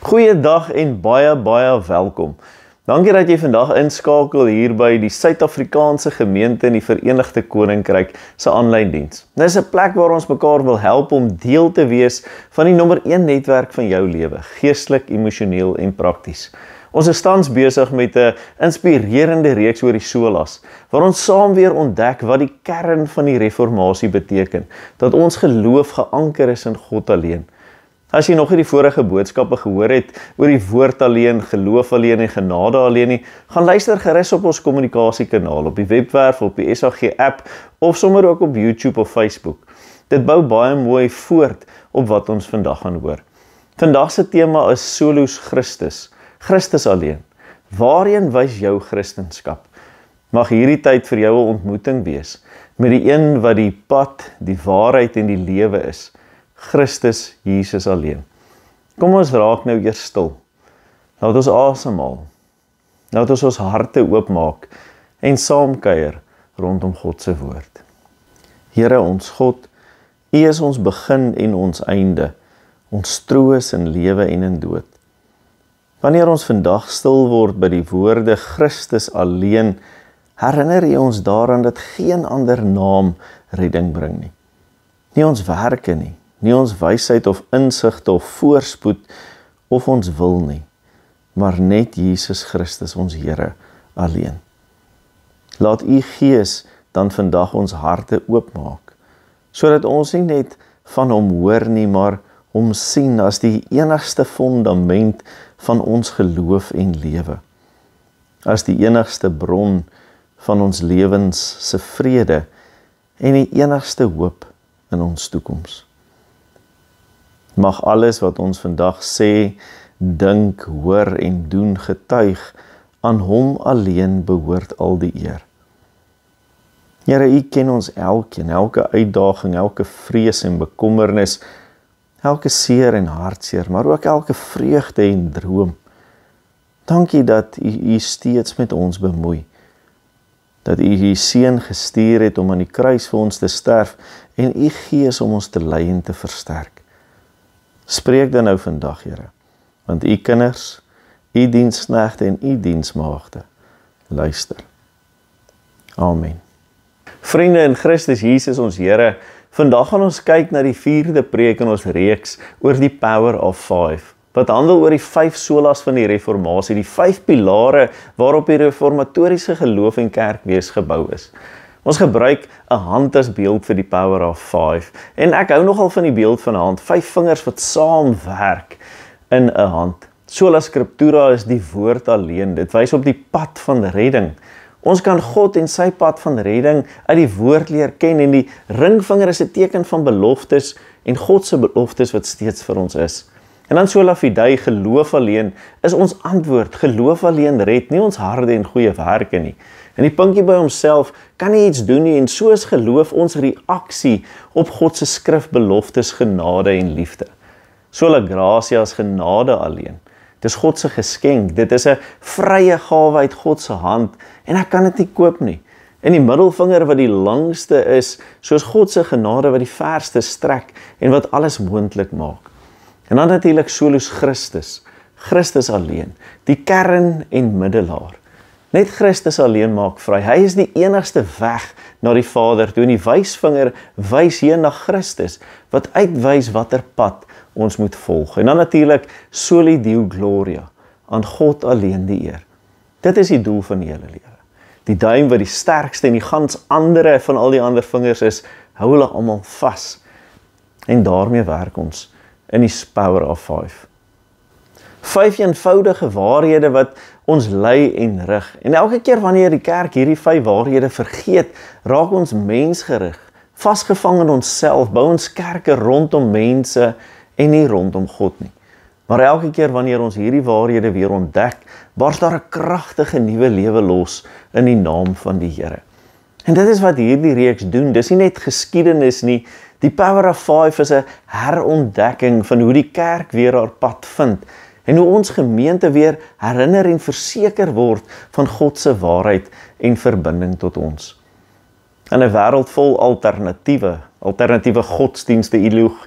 Goeiedag en baie welkom. Dankie dat jy vandag inskakel hier by die Suid-Afrikaanse gemeente in die Verenigde Koninkryk se aanlyn diens. Dit is 'n plek waar ons mekaar wil help om deel te wees van die nommer 1 netwerk van jou lewe, geestelik, emosioneel en prakties. Ons is tans besig met 'n inspirerende reeks oor die solas, waar ons saam weer ontdek wat die kern van die reformatie beteken, dat ons geloof geanker is in God alleen. As jy nog nie die vorige boodskappe gehoor het oor die woord alleen, geloof alleen en genade alleen nie, gaan luister gerus op ons kommunikasiekanaal, op die webwerf, op die SAG app, of sommer ook op YouTube of Facebook. Dit bou baie mooi voort op wat ons vandag gaan hoor. Vandag se tema is Solus Christus, Christus alleen. Waarheen wys jou Christenskap? Mag hierdie tyd vir jou 'n ontmoeting wees, met die een wat die pad, die waarheid en die lewe is, Christus Jesus alleen. Kom ons raak nou eers stil. Laat ons asemhaal. Laat ons harte oopmaak en saam kuier rondom God se woord. Here ons God, U is ons begin en ons einde, ons troos in lewe en in dood. Wanneer ons vandag stil word by die woorde Christus alleen, herinner U ons daaraan dat geen ander naam redding bring nie. Nie ons werke nie, nie ons wysheid of insigte of voorspoed of ons wil nie, maar net Jesus Christus ons Here alleen. Laat U Gees dan vandag ons harte oopmaak, sodat ons nie net van Hom hoor nie, maar Hom sien as die enigste fundament van ons geloof en lewe, as die enigste bron van ons lewens se vrede en die enigste hoop in ons toekoms. Mag alles wat ons vandag sê, dink, hoor en doen getuig, aan Hom alleen behoort al die eer. Here, U ken ons elkeen, elke uitdaging, elke vrees en bekommernis, elke seer en hartseer, maar ook elke vreugde en droom. Dankie dat U steeds met ons bemoei, dat U U Seun gestuur het om aan die kruis vir ons te sterf en U Gees om ons te lei en te versterk. Spreek dan nou vandag, Here, want U kinders, U diensknegte en U diensmaagde, luister. Amen. Vriende in Christus Jesus ons Here, vandag gaan ons kyk na die 4de preek in ons reeks oor die Power of 5, wat handel oor die 5 solas van die reformatie, die 5 pilare waarop die reformatoriese geloof en kerkwees gebou is. Ons gebruik 'n hand as beeld vir die Power of 5, en ek hou nogal van die beeld van 'n hand, 5 vingers wat saam werk in 'n hand. Sola Scriptura is die woord alleen, dit wys op die pad van redding. Ons kan God en sy pad van redding uit die woord leer ken, en die ringvinger is 'n teken van beloftes en God se beloftes wat steeds vir ons is. En dan sola fide, geloof alleen, is ons antwoord. Geloof alleen red, nie ons harde en goeie werke nie. En die puntjie by homself kan nie iets doen nie, en so is geloof ons reaksie op God se skrifbeloftes, genade en liefde. Sola gratia is genade alleen. Dit is God se geskenk, dit is 'n vrye gawe uit God se hand, en ek kan dit nie koop nie. En die middelvinger wat die langste is, soos God se genade wat die verste strek, en wat alles moontlik maak. En dan natuurlik Solus Christus, Christus alleen, die kern en middelaar. Net Christus alleen maak vry. Hy is die enigste weg na die Vader toe, en die wysvinger wys heen na Christus, wat uitwys watter pad ons moet volg. En dan natuurlik Soli Deo Gloria, aan God alleen die eer. Dit is die doel van die hele lewe. Die duim wat die sterkste en die gans andere van al die ander vingers is, hou hulle almal vas. En daarmee werk ons in die Power of 5. 5 eenvoudige waarhede wat ons lei en rig. En elke keer wanneer die kerk hierdie 5 waarhede vergeet, raak ons mensgerig, vasgevang in onsself, bou ons kerke rondom mense en nie rondom God nie. Maar elke keer wanneer ons hierdie waarhede weer ontdek, bars daar 'n kragtige nuwe lewe los in die naam van die Here. En dit is wat hierdie reeks doen. Dis nie net geskiedenis nie. Die Power of 5 is 'n herontdekking van hoe die kerk weer haar pad vind, en hoe ons gemeente weer herinner en verseker word van God se waarheid en verbinding tot ons. In 'n wêreld vol alternatiewe, alternatiewe godsdienste,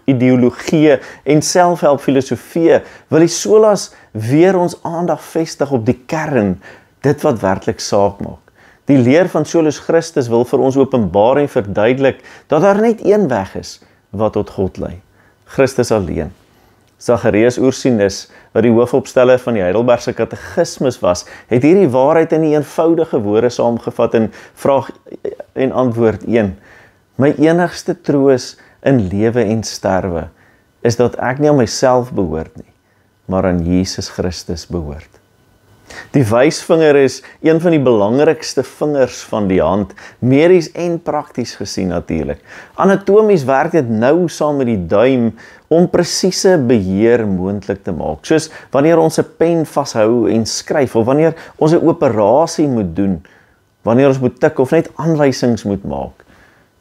ideologieë en selfhelpfilosofieë, wil die solas weer ons aandag vestig op die kern, dit wat werklik saak maak. Die leer van Solus Christus wil vir ons openbaar en verduidelik dat daar net een weg is wat tot God lei, Christus alleen. Zacharias Ursinus, wat die hoofopsteller van die Heidelbergse Katekismus was, het hierdie waarheid in die eenvoudige woorde saamgevat in vraag en antwoord 1. My enigste troos in lewe en sterwe is dat ek nie aan myself behoort nie, maar aan Jesus Christus behoort. Die wysvinger is een van die belangrikste vingers van die hand, medies en prakties gesien natuurlik. Anatomies werk dit nou saam met die duim om presiese beheer moontlik te maak, soos wanneer ons 'n pen vashou en skryf, of wanneer ons 'n operasie moet doen, wanneer ons moet tik of net aanwysings moet maak.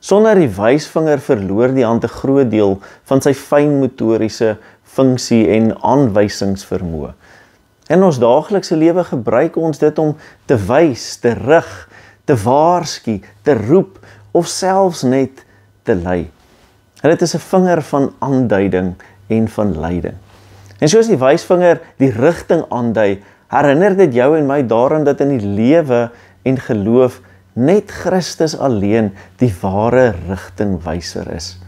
Sonder die wysvinger verloor die hand 'n groot deel van sy fynmotoriese funksie en aanwysingsvermoë. In ons daaglikse lewe gebruik ons dit om te wys, te rig, te waarsku, te roep of selfs net te lei. En dit is 'n vinger van aanduiding en van leiding. En soos die wysvinger die rigting aandui, herinner dit jou en my daaraan dat in die lewe en geloof net Christus alleen die ware rigtingwyser is.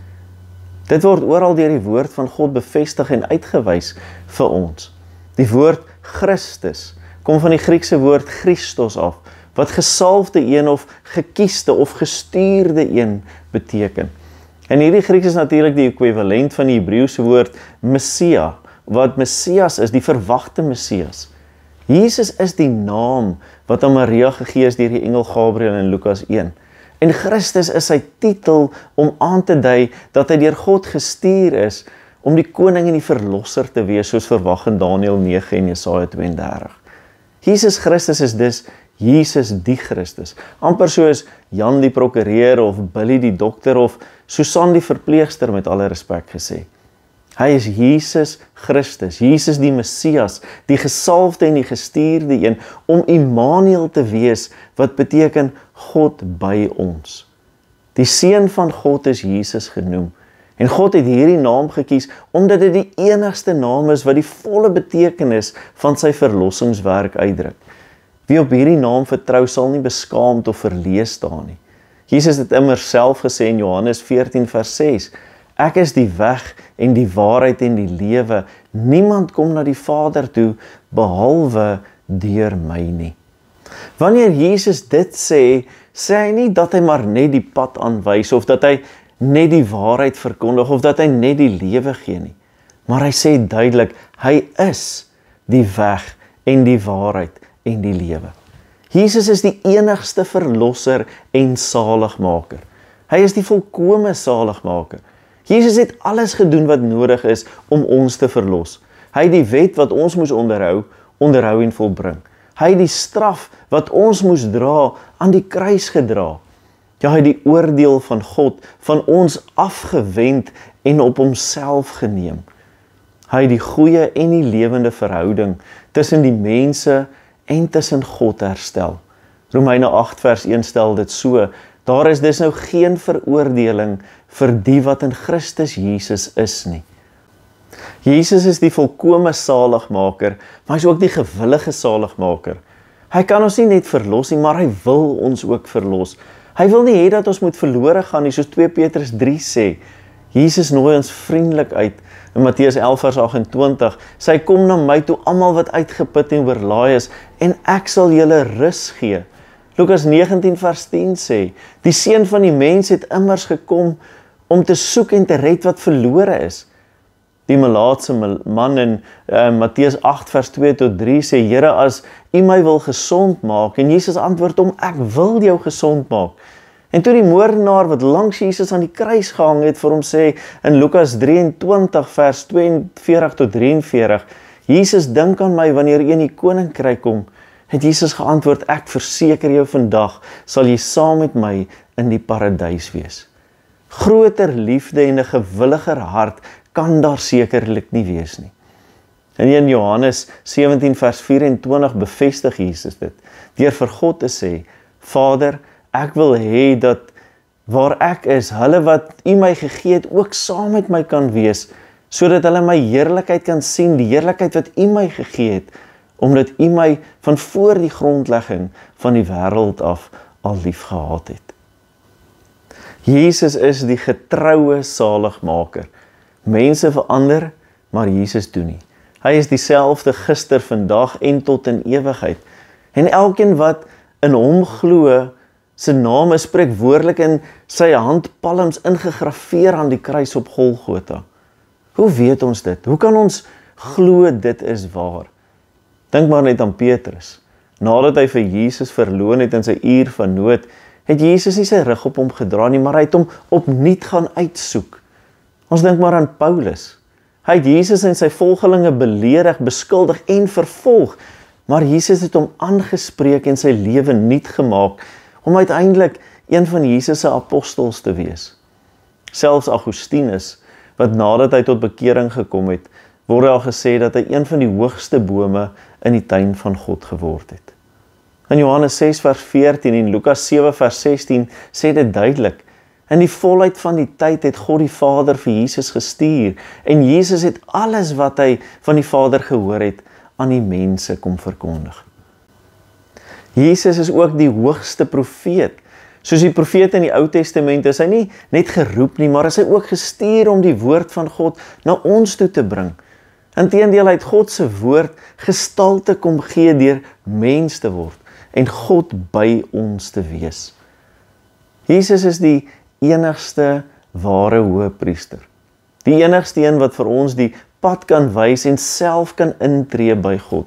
Dit word oral deur die woord van God bevestig en uitgewys vir ons. Die woord Christus kom van die Griekse woord Christos af, wat gesalfde een of gekiesde of gestuurde een beteken. En hierdie Grieks is natuurlik die ekwivalent van die Hebreëse woord Messia, wat Messias is, die verwagte Messias. Jesus is die naam wat aan Maria gegee is deur die engel Gabriël in Lukas 1. En Christus is sy titel om aan te dui dat hy deur God gestuur is om die koning en die verlosser te wees, soos verwag in Daniël 9 en Jesaja 32. Jesus Christus is dus Jesus die Christus, amper soos Jan die prokureur of Billy die dokter of Susan die verpleegster met alle respek gesê. Hy is Jesus Christus, Jesus die Messias, die gesalfde en die gestuurde een, om Immanuel te wees, wat beteken God by ons. Die Seun van God is Jesus genoem, en God het hierdie naam gekies, omdat dit die enigste naam is wat die volle betekenis van sy verlossingswerk uitdruk. Wie op hierdie naam vertrou, sal nie beskaamd of verlees staan nie. Jesus het immers self gesê in Johannes 14 vers 6, ek is die weg en die waarheid en die lewe, niemand kom na die Vader toe, behalwe deur my nie. Wanneer Jesus dit sê, sê hy nie dat hy maar net die pad aanwys, of dat hy net die waarheid verkondig, of dat hy net die lewe gee nie. Maar hy sê duidelik, hy is die weg en die waarheid en die lewe. Jesus is die enigste verlosser en saligmaker. Hy is die volkome saligmaker. Jesus het alles gedoen wat nodig is om ons te verlos. Hy het die wet wat ons moes onderhou en volbring. Hy het die straf wat ons moes dra aan die kruis gedra. Ja, hy het die oordeel van God van ons afgewend en op homself geneem. Hy het die goeie en die lewende verhouding tussen die mense en tussen God herstel. Romeine 8 vers 1 stel dit so, daar is dus nou geen veroordeling vir die wat in Christus Jesus is nie. Jesus is die volkome saligmaker, maar hy is ook die gewillige saligmaker. Hy kan ons nie net verlos nie, maar hy wil ons ook verlos. Hy wil nie hê dat ons moet verlore gaan nie, soos 2 Petrus 3 sê. Jesus nooi ons vriendelik uit in Matteus 11 vers 28. Sy kom na my toe almal wat uitgeput en oorlaai is, en ek sal julle rus gee. Lukas 19 vers 10 sê, die Seun van die mens het immers gekom om te soek en te red wat verlore is. Die melaatse man in Matteus 8 vers 2 tot 3 sê, Here, as U my wil gesond maak, en Jesus antwoord hom, ek wil jou gesond maak. En toe die moordenaar wat langs Jesus aan die kruis gehang het vir hom sê, in Lukas 23 vers 42 tot 43, Jesus, dink aan my wanneer U in die koninkryk kom, het Jesus geantwoord, ek verseker jou vandag, sal jy saam met my in die paradys wees. Groter liefde en 'n gewilliger hart kan daar sekerlik nie wees nie. En in Johannes 17 vers 24 bevestig Jesus dit, deur vir God te sê, Vader, ek wil hê dat waar ek is, hulle wat U my gegee het, ook saam met my kan wees, sodat hulle my heerlikheid kan sien, die heerlikheid wat U my gegee het, omdat U my van voor die grondlegging van die wêreld af al lief gehad het. Jesus is die getroue saligmaker. Mense verander, maar Jesus doen nie. Hy is dieselfde gister, vandag en tot in ewigheid. En elkeen wat in hom glo, sy naam is spreekwoordelik in sy handpalms ingegrafeer aan die kruis op Golgotha. Hoe weet ons dit? Hoe kan ons glo dit is waar? Dink maar net aan Petrus. Nadat hy vir Jesus verloon het in sy uur van nood, het Jesus nie sy rug op hom gedra nie, maar hy het hom opnuut gaan uitsoek. Ons dink maar aan Paulus. Hy het Jesus en sy volgelinge beledig, beskuldig en vervolg, maar Jesus het hom aangespreek en sy lewe nuut gemaak, om uiteindelik een van Jesus se apostels te wees. Selfs Augustinus, wat nadat hy tot bekering gekom het, word al gesê dat hy een van die hoogste bome in die tuin van God geword het. In Johannes 6 vers 14 en Lukas 7 vers 16 sê dit duidelik, in die volheid van die tyd het God die Vader vir Jesus gestuur, en Jesus het alles wat hy van die Vader gehoor het, aan die mense kom verkondig. Jesus is ook die hoogste profeet. Soos die profete in die Ou Testament is hy nie net geroep nie, maar is hy ook gestuur om die woord van God na ons toe te bring. Inteendeel, hy het God se woord gestalte kom gee deur mens te word en God by ons te wees. Jesus is die enigste ware hoëpriester. Die enigste een wat vir ons die pad kan wys en self kan intree by God.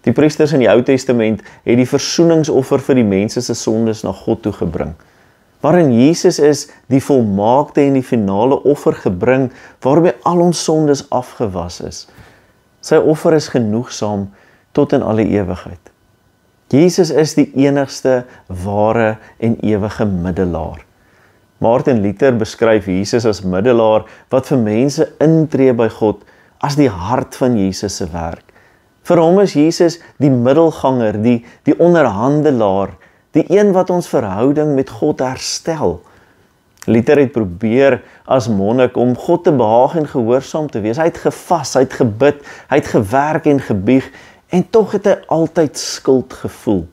Die priesters in die Ou Testament het die versoeningsoffer vir die mense se sondes na God toe gebring. Waarin Jesus is die volmaakte en die finale offer gebring, waarmee al ons sondes afgewas is. Sy offer is genoegsaam tot in alle ewigheid. Jesus is die enigste ware en ewige middelaar. Martin Luther beskryf Jesus as middelaar wat vir mense intree by God as die hart van Jesus se werk. Vir hom is Jesus die middelganger, die onderhandelaar, die een wat ons verhouding met God herstel. Luther het probeer as monnik om God te behaag en gehoorsaam te wees. Hy het gevas, hy het gebid, hy het gewerk en gebieg, en tog het hy altyd skuld gevoel.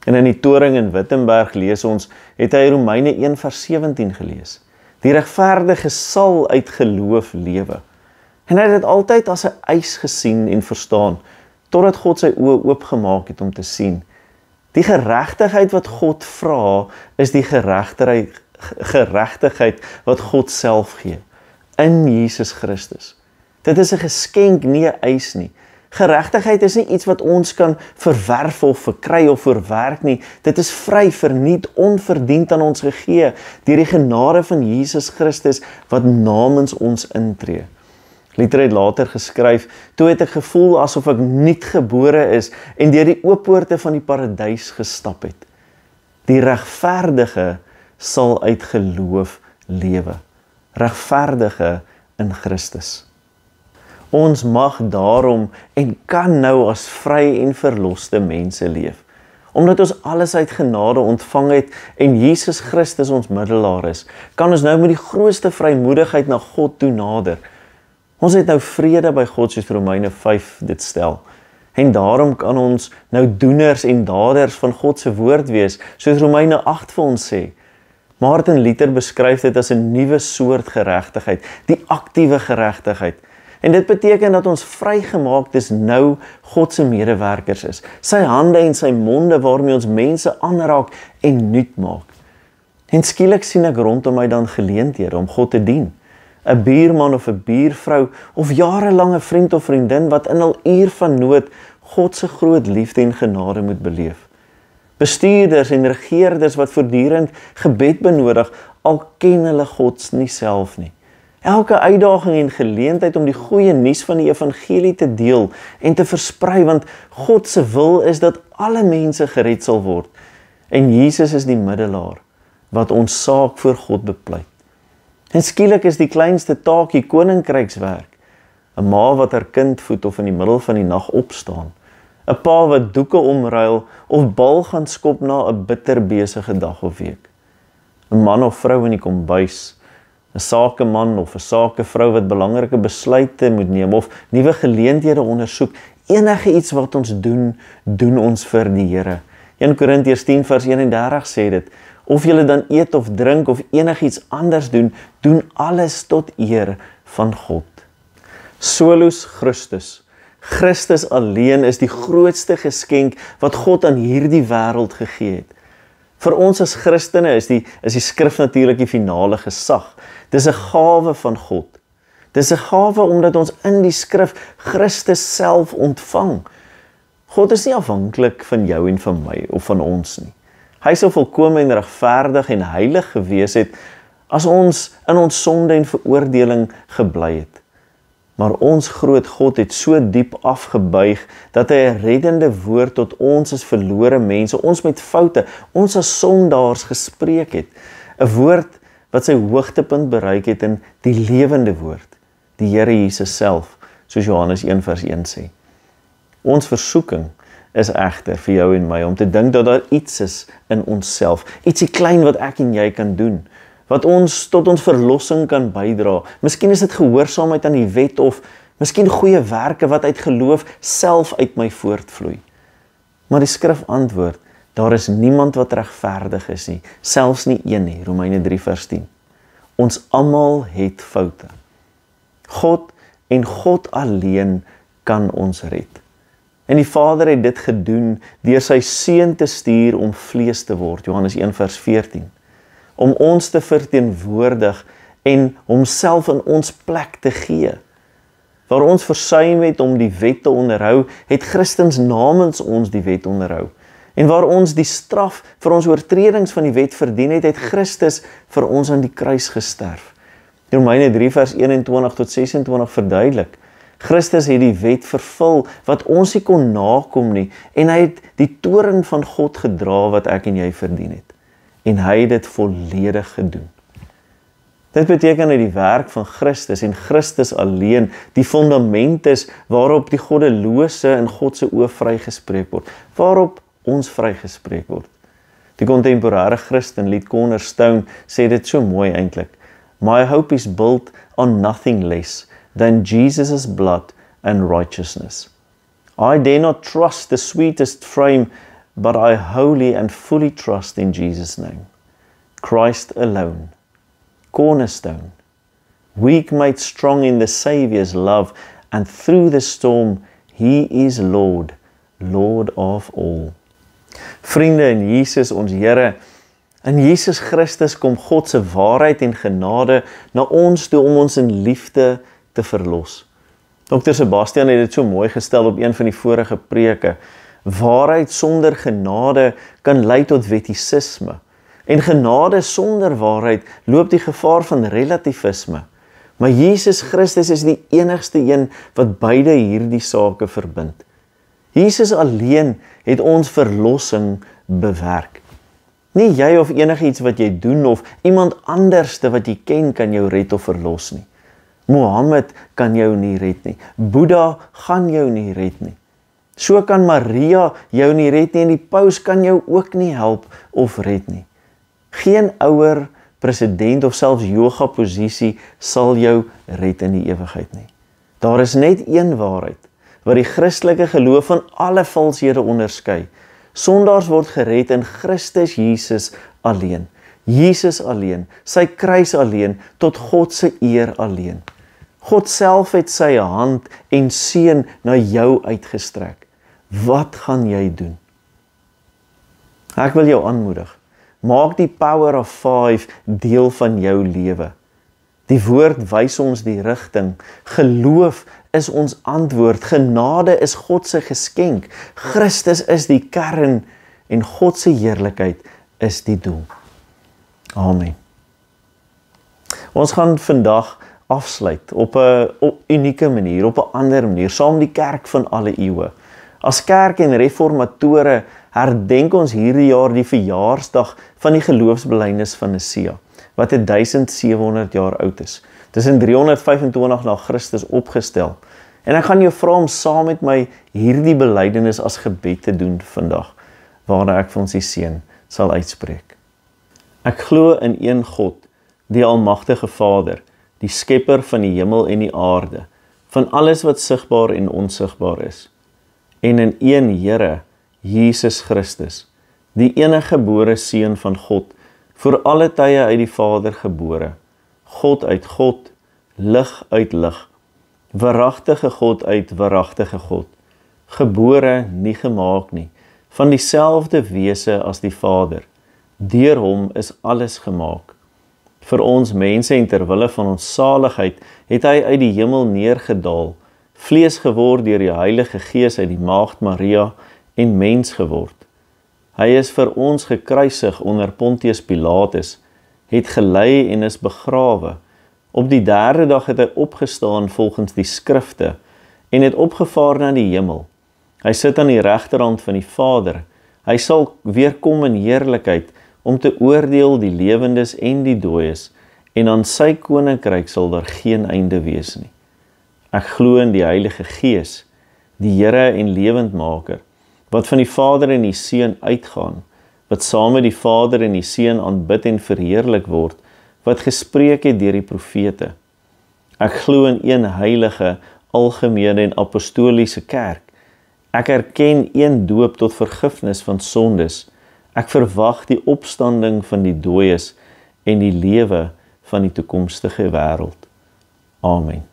En in die toring in Wittenberg lees ons, het hy Romeine 1 vers 17 gelees. Die regverdige sal uit geloof lewe. En hy het dit altyd as 'n eis gesien en verstaan, totdat God sy oë oopgemaak het om te sien. Die geregtigheid wat God vra, is die geregtigheid wat God self gee, in Jesus Christus. Dit is 'n geskenk, nie 'n eis nie. Geregtigheid is nie iets wat ons kan verwerf of verkry of verwerk nie. Dit is vry, verniet, onverdiend aan ons gegee, deur die genade van Jesus Christus, wat namens ons intree. Luther het later geskryf, toe het ek gevoel asof ek nuut gebore is en deur die oop poorte van die paradys gestap het. Die regverdige sal uit geloof lewe. Regverdige in Christus. Ons mag daarom en kan nou as vry en verloste mense leef. Omdat ons alles uit genade ontvang het en Jesus Christus ons middelaar is, kan ons nou met die grootste vrymoedigheid na God toe nader. Ons het nou vrede by God, soos Romeine 5 dit stel. En daarom kan ons nou doeners en daders van God se woord wees, soos Romeine 8 vir ons sê. Martin Luther beskryf dit as 'n nuwe soort geregtigheid, die aktiewe geregtigheid. En dit beteken dat ons vrygemaak is nou God se medewerkers is. Sy hande en sy monde waarmee ons mense aanraak en nuut maak. En skielik sien ek rondom my dan geleenthede om God te dien. 'n buurman of 'n buurvrou of jarelange vriend of vriendin wat in hul uur van nood God se groot liefde en genade moet beleef. Bestuurders en regeerders wat voortdurend gebed benodig, al ken hulle God nie self nie. Elke uitdaging en geleentheid om die goeie nuus van die evangelie te deel en te versprei, want God se wil is dat alle mense gered sal word. En Jesus is die middelaar wat ons saak voor God bepleit. En skielik is die kleinste taakie koninkrykswerk. 'n ma wat haar kind voed of in die middel van die nag opstaan. 'n pa wat doeke omruil of bal gaan skop na 'n bitter besige dag of week. 'n man of vrou in die kombuis, 'n sakeman of 'n sakevrou wat belangrike besluite moet neem of nuwe geleenthede ondersoek. Enige iets wat ons doen, doen ons vir die Here. 1 Korintiërs 10 vers 31 sê dit, of julle dan eet of drink of enigiets anders doen, doen alles tot eer van God. Solus Christus. Christus alleen is die grootste geskenk wat God aan hierdie wêreld gegee het. Vir ons as Christene is die skrif natuurlik die finale gesag. Dis 'n gawe van God. Dis 'n gawe omdat ons in die skrif Christus self ontvang. God is nie afhanklik van jou en van my of van ons nie. Hy sou volkome en regverdig en heilig gewees het as ons in ons sonde en veroordeling gebly het. Maar ons groot God het so diep afgebuig dat hy 'n reddende woord tot ons as verlore mense, ons met foute, ons as sondaars gespreek het. 'n Woord wat sy hoogtepunt bereik het in die lewende woord, die Here Jesus self, soos Johannes 1 vers 1 sê. Ons versoeking is egter vir jou en my om te dink dat daar iets is in onsself, ietsie klein wat ek en jy kan doen, wat ons tot ons verlossing kan bydra. Miskien is dit gehoorsaamheid aan die wet of miskien goeie werke wat uit geloof self uit my voortvloei. Maar die skrif antwoord, daar is niemand wat regverdig is nie, selfs nie een nie, Romeine 3 vers 10. Ons almal het foute. God en God alleen kan ons red. En die Vader het dit gedoen deur sy Seun te stuur om vlees te word, Johannes 1 vers 14. Om ons te verteenwoordig en homself in ons plek te gee. Waar ons versuim het om die wet te onderhou, het Christus namens ons die wet onderhou. En waar ons die straf vir ons oortredings van die wet verdien het, het Christus vir ons aan die kruis gesterf. Romeine 3 vers 21 tot 26 verduidelik. Christus het die wet vervul wat ons nie kon nakom nie, en hy het die toorn van God gedra wat ek en jy verdien het. En hy het dit volledig gedoen. Dit beteken dat die werk van Christus en Christus alleen die fundament is waarop die goddelose in God se oë vrygespreek word, waarop ons vrygespreek word. Die kontemporêre Christen Lead Cornerstone sê dit so mooi eintlik. My hope is built on nothing less than Jesus' blood and righteousness. I dare not trust the sweetest frame, but I wholly and fully trust in Jesus' name. Christ alone, cornerstone, weak made strong in the Saviour's love, and through the storm, He is Lord, Lord of all. Vriende, in Jesus ons Here, in Jesus Christus kom God se waarheid en genade na ons toe om ons in liefde te verlos. Dr. Sebastian het dit so mooi gestel op een van die vorige preke. Waarheid sonder genade kan lei tot wettisisme. En genade sonder waarheid loop die gevaar van relativisme. Maar Jesus Christus is die enigste een wat beide hierdie sake verbind. Jesus alleen het ons verlossing bewerk. Nie jy of enigiets wat jy doen of iemand anderste wat jy ken kan jou red of verlos nie. Mohammed kan jou nie red nie. Boeddha gaan jou nie red nie. So kan Maria jou nie red nie en die paus kan jou ook nie help of red nie. Geen ouer, president of selfs yoga posisie sal jou red in die ewigheid nie. Daar is net een waarheid wat die Christelike geloof van alle valshede onderskei. Sondaars word gered in Christus Jesus alleen. Jesus alleen, sy kruis alleen, tot God se eer alleen. God self het sy hand en seën na jou uitgestrek. Wat gaan jy doen? Ek wil jou aanmoedig. Maak die Power of 5 deel van jou lewe. Die woord wys ons die rigting. Geloof is ons antwoord. Genade is God se geskenk. Christus is die kern en God se heerlikheid is die doel. Amen. Ons gaan vandag afsluit op 'n unieke manier, op 'n ander manier, saam die kerk van alle eeue. As kerk en reformatore herdenk ons hierdie jaar die verjaarsdag van die geloofsbelijdenis van Nicea, wat 1700 jaar oud is. Dit is in 325 na Christus opgestel. En ek gaan jou vra om saam met my hierdie belydenis as gebed te doen vandag, waarna ek vir ons die seën sal uitspreek. Ek glo in een God, die almagtige Vader, die skepper van die hemel en die aarde, van alles wat sigbaar en onsigbaar is, en in een Here, Jesus Christus, die enige gebore Seun van God, voor alle tye uit die Vader gebore, God uit God, lig uit lig, waaragtige God uit waaragtige God, gebore, nie gemaak nie, van dieselfde wese as die Vader, deur hom is alles gemaak. Vir ons mense en ter wille van ons saligheid, het hy uit die hemel neergedaal, vlees geword deur die Heilige Gees uit die Maagd Maria en mens geword. Hy is vir ons gekruisig onder Pontius Pilatus, het gelei en is begrawe. Op die derde dag het hy opgestaan volgens die skrifte en het opgevaar na die hemel. Hy sit aan die regterhand van die Vader. Hy sal weer kom in heerlikheid om te oordeel die lewendes en die dooies, en aan sy koninkryk sal daar geen einde wees nie. Ek glo in die Heilige Gees, die Here en lewendmaker, wat van die Vader en die Seun uitgaan, wat saam met die Vader en die Seun aanbid en verheerlik word, wat gespreek het deur die profete. Ek glo in een heilige, algemene en apostoliese kerk. Ek erken een doop tot vergifnis van sondes. Ek verwag die opstanding van die dooies en die lewe van die toekomstige wêreld. Amen.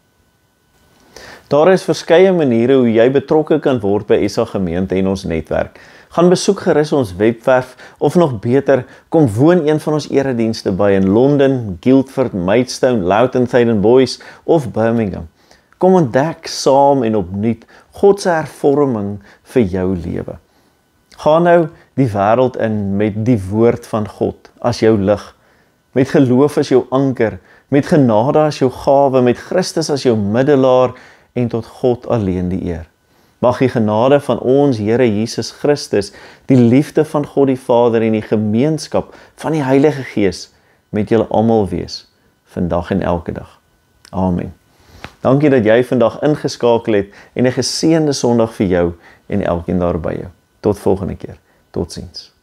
Daar is verskeie maniere hoe jy betrokke kan word by SA Gemeente en ons netwerk. Gaan besoek gerus ons webwerf, of nog beter, kom woon een van ons eredienste by in Londen, Guildford, Maidstone, Loughton, Thaden Boys of Birmingham. Kom ontdek saam en opnuut God se hervorming vir jou lewe. Ga nou die wêreld in met die woord van God as jou lig, met geloof as jou anker, met genade as jou gawe, met Christus as jou middelaar en tot God alleen die eer. Mag die genade van ons Here Jesus Christus, die liefde van God die Vader en die gemeenskap van die Heilige Gees met julle almal wees, vandag en elke dag. Amen. Dankie dat jy vandag ingeskakel het en 'n geseënde Sondag vir jou en elkeen daar by jou. Tot volgende keer. Totsiens.